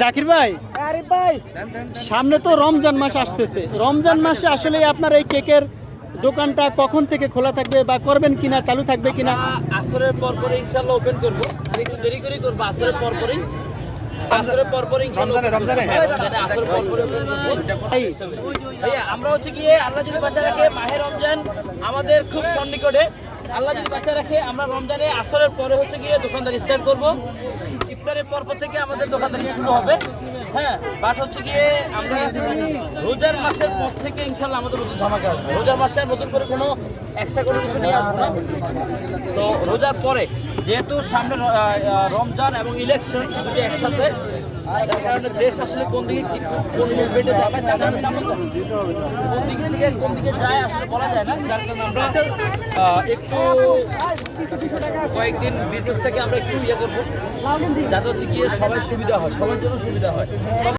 জাকির ভাই, সামনে তো রমজান মাস আসতেছে। রমজান মাসে আসলে আপনার এই কেকের দোকানটা কখন থেকে খোলা থাকবে বা করবেন কিনা, চালু থাকবে কিনা? আসরের পর পরে ইনশাআল্লাহ ওপেন করব। একটু দেরি করে করব, আসরের পর পরে ইনশাআল্লাহ আসরের পর পরে ভাইয়া আমরা হচ্ছে গিয়ে আল্লাহ যদি বাঁচা রাখে মাহে রমজান আমাদের খুব সন্নিকটে। আল্লাহ যদি বাঁচা রাখে আমরা রমজানে আসরের পরে হচ্ছে গিয়ে দোকানদারি স্টার্ট করব। ইফতারের পর থেকে আমাদের দোকানদারি শুরু হবে। হ্যাঁ, বাট হচ্ছে গিয়ে আমরা রোজার মাসের পর থেকে ইনশাআল্লাহ আমাদের নতুন ধামাকা আসবে। রোজার মাসে আর নতুন করে কোনো এক্সট্রা কোনো কিছু নিয়ে আসবো না। তো রোজার পরে যেহেতু সামনে রমজান এবং ইলেকশন দুটো একসাথে, যার কারণে দেশ আসলে কোন দিকে কোন মুভমেন্টে যাবে কোন দিক থেকে কোন দিকে যায় আসলে বলা যায় না। যার কারণে আমরা একটু কয়েকদিন বিজনেসটাকে আমরা একটু ইয়ে করবো, যাতে হচ্ছে গিয়ে সবাই সুবিধা হয়, সবার জন্য সুবিধা হয়।